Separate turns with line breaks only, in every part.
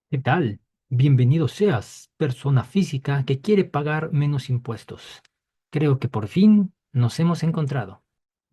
¿Qué tal? Bienvenido seas, persona física que quiere pagar menos impuestos. Creo que por fin nos hemos encontrado.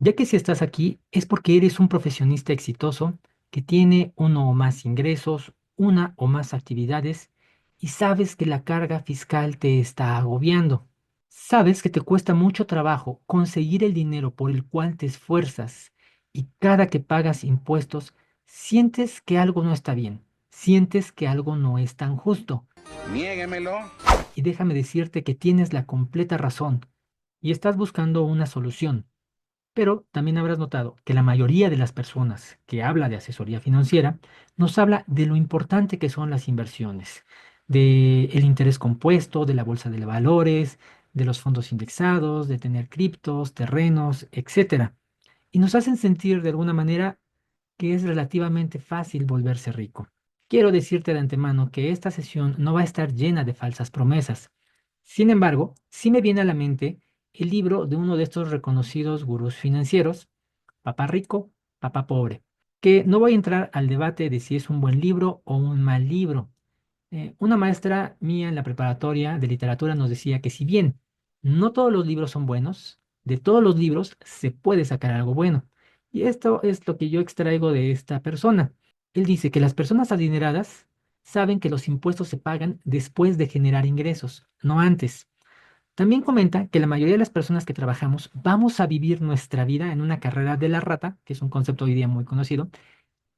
Ya que si estás aquí es porque eres un profesionista exitoso que tiene uno o más ingresos, una o más actividades y sabes que la carga fiscal te está agobiando. Sabes que te cuesta mucho trabajo conseguir el dinero por el cual te esfuerzas y cada que pagas impuestos sientes que algo no está bien, sientes que algo no es tan justo.
Niéguemelo.
Y déjame decirte que tienes la completa razón y estás buscando una solución. Pero también habrás notado que la mayoría de las personas que habla de asesoría financiera nos habla de lo importante que son las inversiones, de el interés compuesto, de la bolsa de valores, de los fondos indexados, de tener criptos, terrenos, etcétera. Y nos hacen sentir de alguna manera que es relativamente fácil volverse rico. Quiero decirte de antemano que esta sesión no va a estar llena de falsas promesas. Sin embargo, sí me viene a la mente el libro de uno de estos reconocidos gurús financieros, Papá Rico, Papá Pobre, que no voy a entrar al debate de si es un buen libro o un mal libro. Una maestra mía en la preparatoria de literatura nos decía que si bien no todos los libros son buenos, de todos los libros se puede sacar algo bueno. Y esto es lo que yo extraigo de esta persona. Él dice que las personas adineradas saben que los impuestos se pagan después de generar ingresos, no antes. También comenta que la mayoría de las personas que trabajamos vamos a vivir nuestra vida en una carrera de la rata, que es un concepto hoy día muy conocido,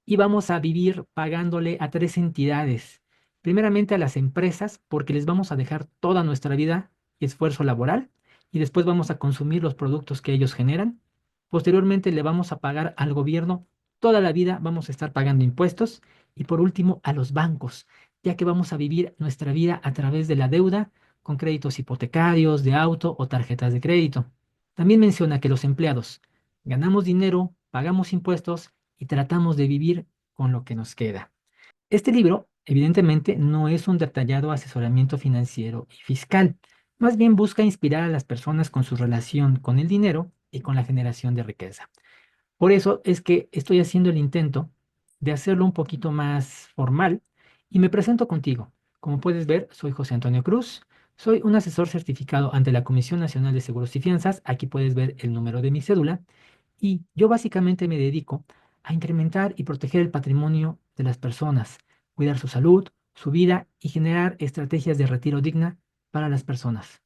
y vamos a vivir pagándole a tres entidades. Primeramente a las empresas, porque les vamos a dejar toda nuestra vida y esfuerzo laboral, y después vamos a consumir los productos que ellos generan. Posteriormente le vamos a pagar al gobierno, toda la vida vamos a estar pagando impuestos, y por último a los bancos, ya que vamos a vivir nuestra vida a través de la deuda con créditos hipotecarios, de auto o tarjetas de crédito. También menciona que los empleados ganamos dinero, pagamos impuestos y tratamos de vivir con lo que nos queda. Este libro, evidentemente, no es un detallado asesoramiento financiero y fiscal, más bien busca inspirar a las personas con su relación con el dinero y con la generación de riqueza. Por eso es que estoy haciendo el intento de hacerlo un poquito más formal y me presento contigo. Como puedes ver, soy José Antonio Cruz, soy un asesor certificado ante la Comisión Nacional de Seguros y Fianzas. Aquí puedes ver el número de mi cédula y yo básicamente me dedico a incrementar y proteger el patrimonio de las personas, cuidar su salud, su vida y generar estrategias de retiro digna para las personas.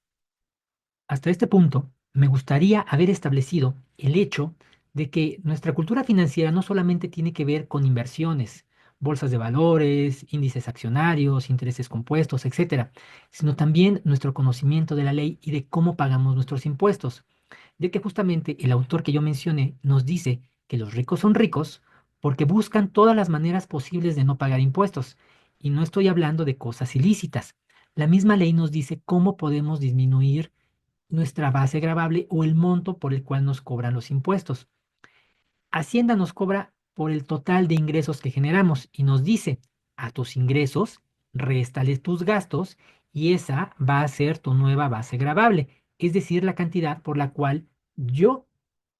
Hasta este punto, me gustaría haber establecido el hecho de que nuestra cultura financiera no solamente tiene que ver con inversiones, bolsas de valores, índices accionarios, intereses compuestos, etcétera, sino también nuestro conocimiento de la ley y de cómo pagamos nuestros impuestos, ya que justamente el autor que yo mencioné nos dice que los ricos son ricos porque buscan todas las maneras posibles de no pagar impuestos. Y no estoy hablando de cosas ilícitas. La misma ley nos dice cómo podemos disminuir nuestra base gravable o el monto por el cual nos cobran los impuestos. Hacienda nos cobra por el total de ingresos que generamos y nos dice, a tus ingresos, réstales tus gastos y esa va a ser tu nueva base gravable, es decir, la cantidad por la cual yo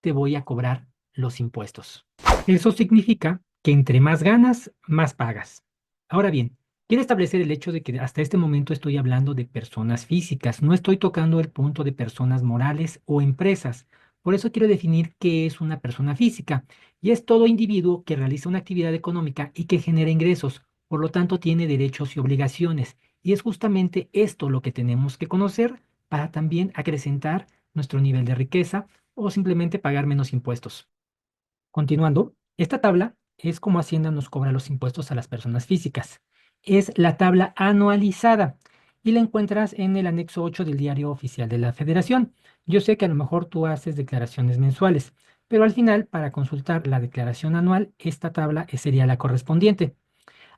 te voy a cobrar los impuestos. Eso significa que entre más ganas, más pagas. Ahora bien, quiero establecer el hecho de que hasta este momento estoy hablando de personas físicas, no estoy tocando el punto de personas morales o empresas. Por eso quiero definir qué es una persona física. Y es todo individuo que realiza una actividad económica y que genera ingresos, por lo tanto tiene derechos y obligaciones. Y es justamente esto lo que tenemos que conocer para también acrecentar nuestro nivel de riqueza o simplemente pagar menos impuestos. Continuando, esta tabla es como Hacienda nos cobra los impuestos a las personas físicas. Es la tabla anualizada y la encuentras en el anexo 8 del Diario Oficial de la Federación. Yo sé que a lo mejor tú haces declaraciones mensuales, pero al final, para consultar la declaración anual, esta tabla sería la correspondiente.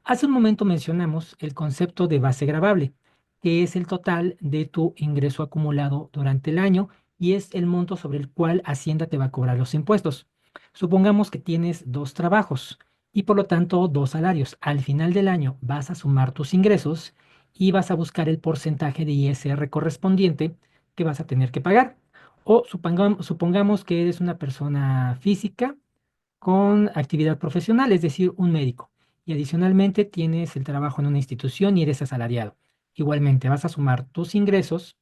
Hace un momento mencionamos el concepto de base gravable, que es el total de tu ingreso acumulado durante el año y es el monto sobre el cual Hacienda te va a cobrar los impuestos. Supongamos que tienes dos trabajos y por lo tanto dos salarios. Al final del año vas a sumar tus ingresos y vas a buscar el porcentaje de ISR correspondiente que vas a tener que pagar. O supongamos que eres una persona física con actividad profesional, es decir, un médico, y adicionalmente tienes el trabajo en una institución y eres asalariado. Igualmente vas a sumar tus ingresos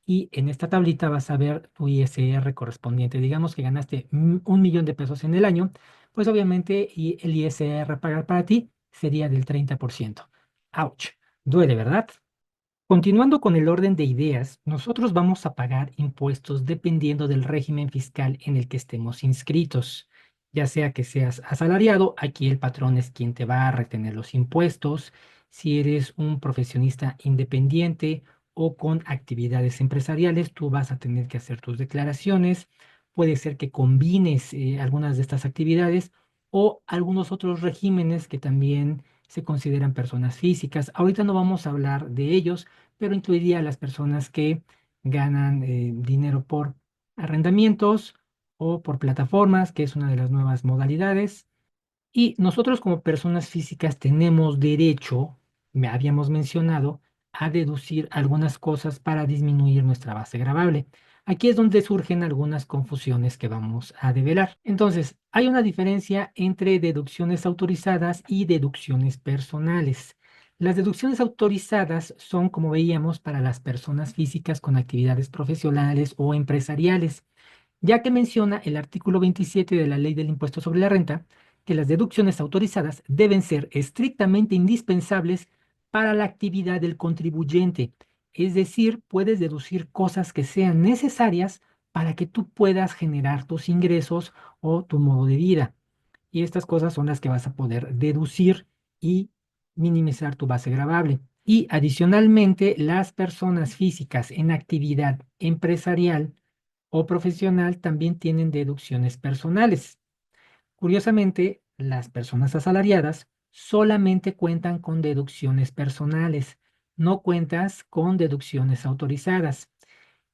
y en esta tablita vas a ver tu ISR correspondiente. Digamos que ganaste 1 millón de pesos en el año, pues obviamente y el ISR a pagar para ti sería del 30%. ¡Auch! Duele, ¿verdad? Continuando con el orden de ideas, nosotros vamos a pagar impuestos dependiendo del régimen fiscal en el que estemos inscritos. Ya sea que seas asalariado, aquí el patrón es quien te va a retener los impuestos. Si eres un profesionista independiente o con actividades empresariales, tú vas a tener que hacer tus declaraciones. Puede ser que combines algunas de estas actividades o algunos otros regímenes que también se consideran personas físicas. Ahorita no vamos a hablar de ellos, pero incluiría a las personas que ganan dinero por arrendamientos o por plataformas, que es una de las nuevas modalidades. Y nosotros como personas físicas tenemos derecho, me habíamos mencionado, a deducir algunas cosas para disminuir nuestra base gravable. Aquí es donde surgen algunas confusiones que vamos a develar. Entonces, hay una diferencia entre deducciones autorizadas y deducciones personales. Las deducciones autorizadas son, como veíamos, para las personas físicas con actividades profesionales o empresariales, ya que menciona el artículo 27 de la Ley del Impuesto sobre la Renta que las deducciones autorizadas deben ser estrictamente indispensables para la actividad del contribuyente. Es decir, puedes deducir cosas que sean necesarias para que tú puedas generar tus ingresos o tu modo de vida. Y estas cosas son las que vas a poder deducir y minimizar tu base gravable. Y adicionalmente, las personas físicas en actividad empresarial o profesional también tienen deducciones personales. Curiosamente, las personas asalariadas solamente cuentan con deducciones personales, no cuentas con deducciones autorizadas.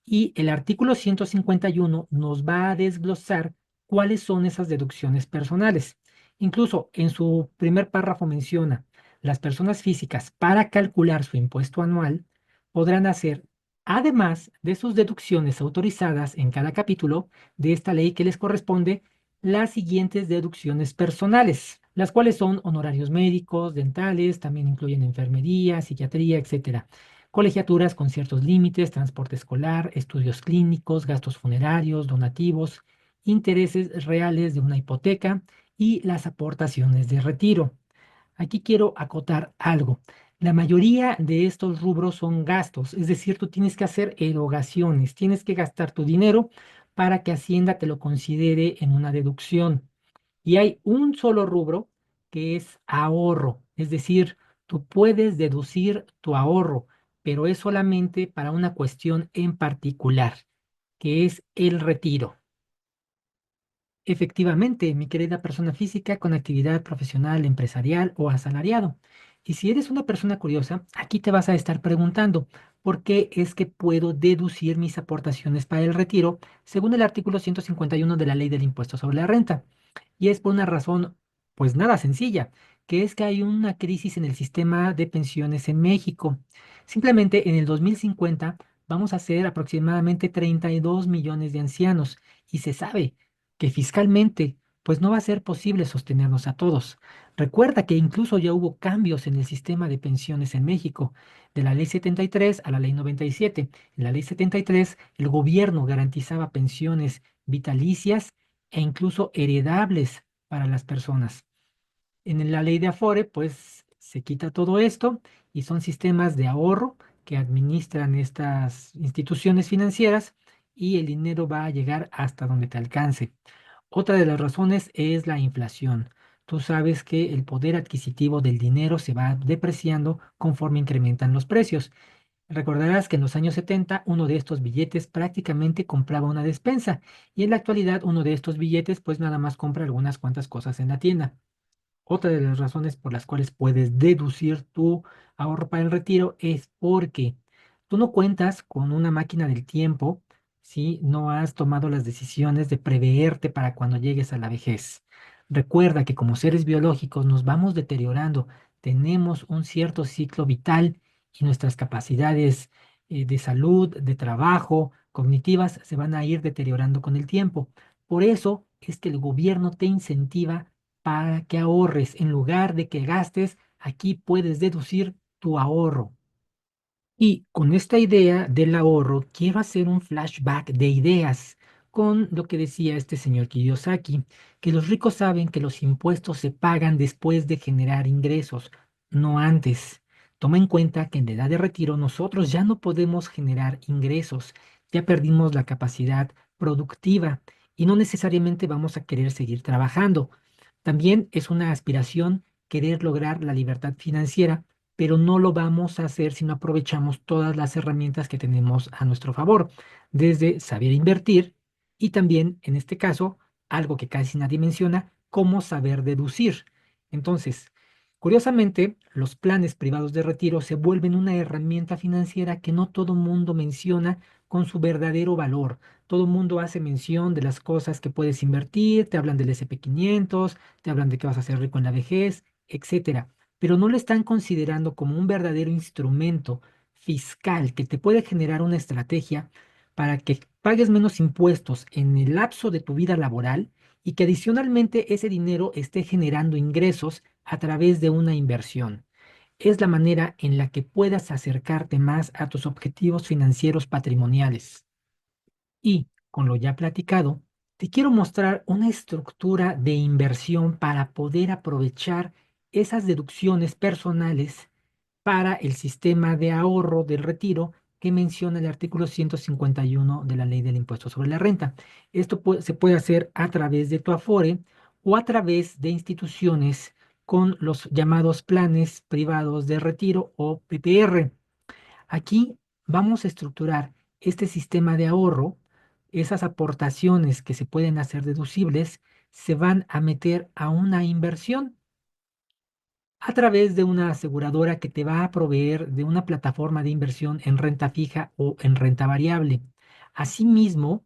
Y el artículo 151 nos va a desglosar cuáles son esas deducciones personales. Incluso en su primer párrafo menciona, las personas físicas para calcular su impuesto anual podrán hacer, además de sus deducciones autorizadas en cada capítulo de esta ley que les corresponde, las siguientes deducciones personales, las cuales son honorarios médicos, dentales, también incluyen enfermería, psiquiatría, etcétera, colegiaturas con ciertos límites, transporte escolar, estudios clínicos, gastos funerarios, donativos, intereses reales de una hipoteca y las aportaciones de retiro. Aquí quiero acotar algo. La mayoría de estos rubros son gastos, es decir, tú tienes que hacer erogaciones, tienes que gastar tu dinero para que Hacienda te lo considere en una deducción. Y hay un solo rubro que es ahorro, es decir, tú puedes deducir tu ahorro, pero es solamente para una cuestión en particular, que es el retiro. Efectivamente, mi querida persona física con actividad profesional, empresarial o asalariado. Y si eres una persona curiosa, aquí te vas a estar preguntando, ¿por qué es que puedo deducir mis aportaciones para el retiro según el artículo 151 de la Ley del Impuesto sobre la Renta? Y es por una razón, pues nada sencilla, que es que hay una crisis en el sistema de pensiones en México. Simplemente en el 2050 vamos a ser aproximadamente 32 millones de ancianos y se sabe que fiscalmente pues no va a ser posible sostenernos a todos. Recuerda que incluso ya hubo cambios en el sistema de pensiones en México, de la ley 73 a la ley 97. En la ley 73 el gobierno garantizaba pensiones vitalicias e incluso heredables para las personas. En la ley de Afore, pues se quita todo esto y son sistemas de ahorro que administran estas instituciones financieras y el dinero va a llegar hasta donde te alcance. Otra de las razones es la inflación. Tú sabes que el poder adquisitivo del dinero se va depreciando conforme incrementan los precios. Recordarás que en los años 70 uno de estos billetes prácticamente compraba una despensa y en la actualidad uno de estos billetes pues nada más compra algunas cuantas cosas en la tienda. Otra de las razones por las cuales puedes deducir tu ahorro para el retiro es porque tú no cuentas con una máquina del tiempo si no has tomado las decisiones de preveerte para cuando llegues a la vejez. Recuerda que como seres biológicos nos vamos deteriorando, tenemos un cierto ciclo vital y nuestras capacidades de salud, de trabajo, cognitivas se van a ir deteriorando con el tiempo. Por eso es que el gobierno te incentiva para que ahorres. En lugar de que gastes, aquí puedes deducir tu ahorro. Y con esta idea del ahorro, quiero hacer un flashback de ideas con lo que decía este señor Kiyosaki, que los ricos saben que los impuestos se pagan después de generar ingresos, no antes. Toma en cuenta que en la edad de retiro nosotros ya no podemos generar ingresos, ya perdimos la capacidad productiva y no necesariamente vamos a querer seguir trabajando. También es una aspiración querer lograr la libertad financiera, pero no lo vamos a hacer si no aprovechamos todas las herramientas que tenemos a nuestro favor, desde saber invertir y también, en este caso, algo que casi nadie menciona, cómo saber deducir. Entonces, curiosamente, los planes privados de retiro se vuelven una herramienta financiera que no todo mundo menciona con su verdadero valor. Todo mundo hace mención de las cosas que puedes invertir, te hablan del S&P 500, te hablan de que vas a ser rico en la vejez, etcétera, pero no lo están considerando como un verdadero instrumento fiscal que te puede generar una estrategia para que pagues menos impuestos en el lapso de tu vida laboral y que adicionalmente ese dinero esté generando ingresos a través de una inversión. Es la manera en la que puedas acercarte más a tus objetivos financieros patrimoniales. Y con lo ya platicado, te quiero mostrar una estructura de inversión para poder aprovechar esas deducciones personales para el sistema de ahorro del retiro que menciona el artículo 151 de la Ley del Impuesto sobre la Renta. Esto se puede hacer a través de tu Afore o a través de instituciones con los llamados planes privados de retiro o PPR. Aquí vamos a estructurar este sistema de ahorro. Esas aportaciones que se pueden hacer deducibles se van a meter a una inversión a través de una aseguradora que te va a proveer de una plataforma de inversión en renta fija o en renta variable. Asimismo,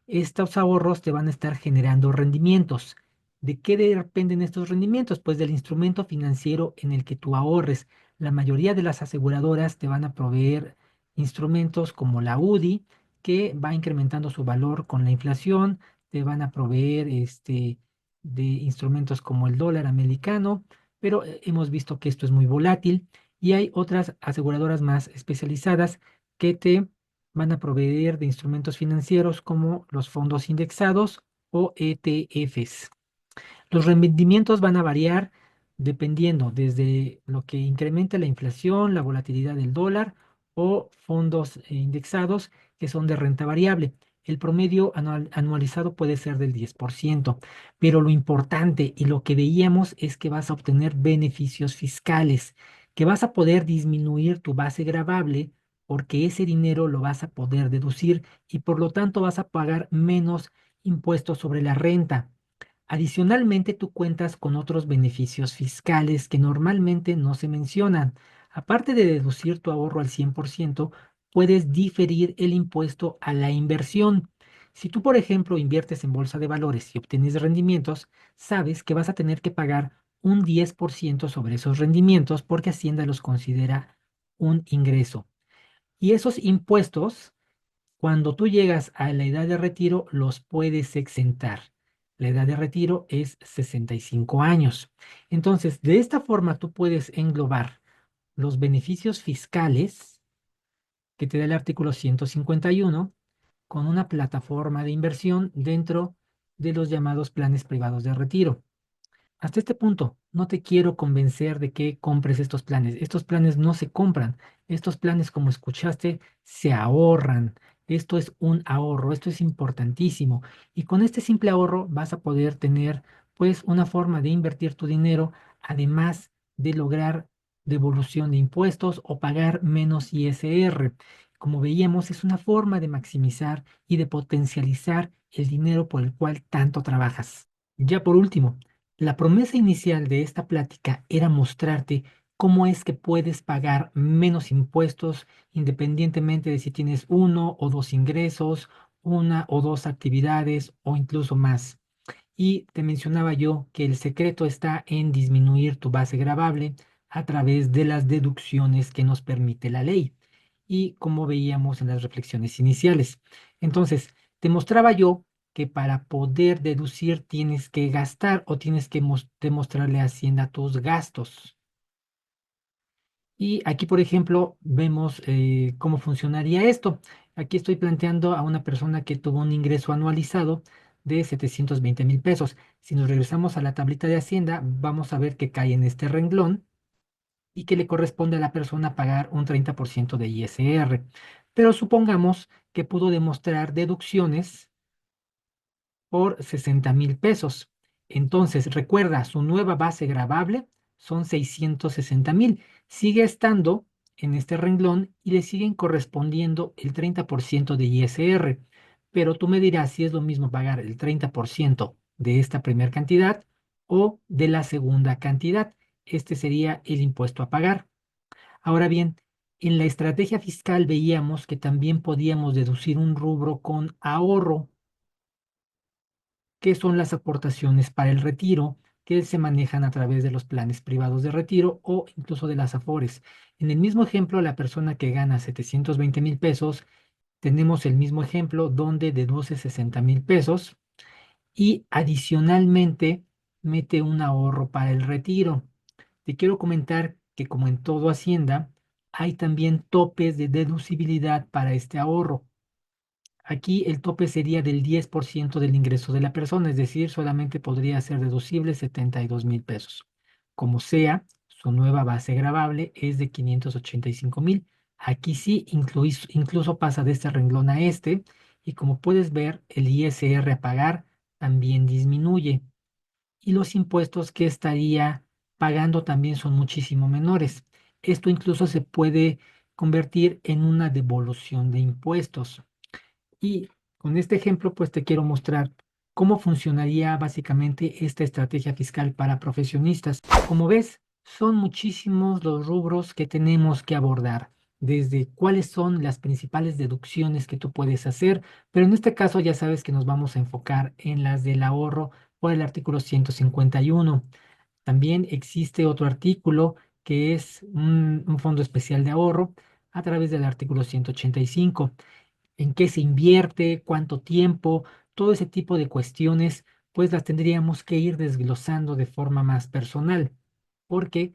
estos ahorros te van a estar generando rendimientos. ¿De qué dependen estos rendimientos? Pues del instrumento financiero en el que tú ahorres. La mayoría de las aseguradoras te van a proveer instrumentos como la UDI, que va incrementando su valor con la inflación. Te van a proveer de instrumentos como el dólar americano, pero hemos visto que esto es muy volátil y hay otras aseguradoras más especializadas que te van a proveer de instrumentos financieros como los fondos indexados o ETFs. Los rendimientos van a variar dependiendo desde lo que incrementa la inflación, la volatilidad del dólar o fondos indexados que son de renta variable. El promedio anualizado puede ser del 10%, pero lo importante y lo que veíamos es que vas a obtener beneficios fiscales, que vas a poder disminuir tu base gravable porque ese dinero lo vas a poder deducir y por lo tanto vas a pagar menos impuestos sobre la renta. Adicionalmente, tú cuentas con otros beneficios fiscales que normalmente no se mencionan. Aparte de deducir tu ahorro al 100%, puedes diferir el impuesto a la inversión. Si tú, por ejemplo, inviertes en bolsa de valores y obtienes rendimientos, sabes que vas a tener que pagar un 10% sobre esos rendimientos porque Hacienda los considera un ingreso. Y esos impuestos, cuando tú llegas a la edad de retiro, los puedes exentar. La edad de retiro es 65 años. Entonces, de esta forma tú puedes englobar los beneficios fiscales que te da el artículo 151 con una plataforma de inversión dentro de los llamados planes privados de retiro. Hasta este punto, no te quiero convencer de que compres estos planes. Estos planes no se compran. Estos planes, como escuchaste, se ahorran. Esto es un ahorro, esto es importantísimo. Y con este simple ahorro vas a poder tener, pues, una forma de invertir tu dinero, además de lograr devolución de impuestos o pagar menos ISR. Como veíamos, es una forma de maximizar y de potencializar el dinero por el cual tanto trabajas. Ya por último, la promesa inicial de esta plática era mostrarte cómo es que puedes pagar menos impuestos independientemente de si tienes uno o dos ingresos, una o dos actividades o incluso más. Y te mencionaba yo que el secreto está en disminuir tu base gravable a través de las deducciones que nos permite la ley y como veíamos en las reflexiones iniciales. Entonces, te mostraba yo que para poder deducir tienes que gastar o tienes que demostrarle a Hacienda tus gastos. Y aquí, por ejemplo, vemos cómo funcionaría esto. Aquí estoy planteando a una persona que tuvo un ingreso anualizado de 720,000 pesos. Si nos regresamos a la tablita de Hacienda, vamos a ver que cae en este renglón y que le corresponde a la persona pagar un 30% de ISR. Pero supongamos que pudo demostrar deducciones por 60,000 pesos. Entonces, recuerda, su nueva base gravable son 660,000. Sigue estando en este renglón y le siguen correspondiendo el 30% de ISR. Pero tú me dirás si es lo mismo pagar el 30% de esta primera cantidad o de la segunda cantidad. Este sería el impuesto a pagar. Ahora bien, en la estrategia fiscal veíamos que también podíamos deducir un rubro con ahorro, que son las aportaciones para el retiro, que se manejan a través de los planes privados de retiro o incluso de las AFORES. En el mismo ejemplo, la persona que gana 720,000 pesos, tenemos el mismo ejemplo donde deduce 60,000 pesos y adicionalmente mete un ahorro para el retiro. Te quiero comentar que como en todo Hacienda, hay también topes de deducibilidad para este ahorro. Aquí el tope sería del 10% del ingreso de la persona, es decir, solamente podría ser deducible 72,000 pesos. Como sea, su nueva base gravable es de 585,000. Aquí sí, incluso pasa de este renglón a este, y como puedes ver, el ISR a pagar también disminuye y los impuestos que estaría pagando también son muchísimo menores. Esto incluso se puede convertir en una devolución de impuestos. Y con este ejemplo, pues te quiero mostrar cómo funcionaría básicamente esta estrategia fiscal para profesionistas. Como ves, son muchísimos los rubros que tenemos que abordar, desde cuáles son las principales deducciones que tú puedes hacer, pero en este caso ya sabes que nos vamos a enfocar en las del ahorro por el artículo 151. También existe otro artículo que es un fondo especial de ahorro a través del artículo 185, en qué se invierte, cuánto tiempo, todo ese tipo de cuestiones, pues las tendríamos que ir desglosando de forma más personal, porque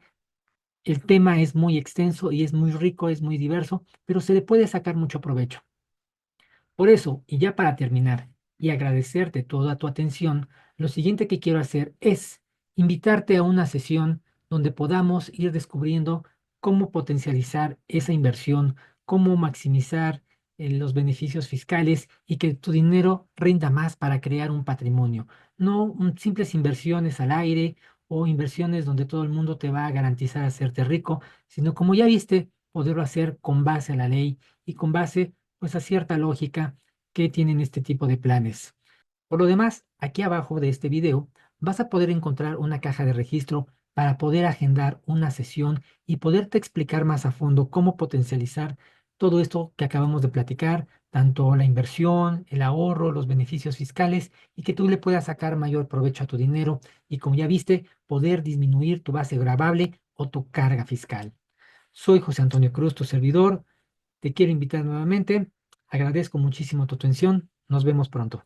el tema es muy extenso y es muy rico, es muy diverso, pero se le puede sacar mucho provecho. Por eso, y ya para terminar, y agradecerte toda tu atención, lo siguiente que quiero hacer es invitarte a una sesión donde podamos ir descubriendo cómo potencializar esa inversión, cómo maximizar los beneficios fiscales y que tu dinero rinda más para crear un patrimonio. No simples inversiones al aire o inversiones donde todo el mundo te va a garantizar hacerte rico, sino como ya viste, poderlo hacer con base a la ley y con base pues a cierta lógica que tienen este tipo de planes. Por lo demás, aquí abajo de este video vas a poder encontrar una caja de registro para poder agendar una sesión y poderte explicar más a fondo cómo potencializar todo esto que acabamos de platicar, tanto la inversión, el ahorro, los beneficios fiscales y que tú le puedas sacar mayor provecho a tu dinero y como ya viste, poder disminuir tu base gravable o tu carga fiscal. Soy José Antonio Cruz, tu servidor. Te quiero invitar nuevamente. Agradezco muchísimo tu atención. Nos vemos pronto.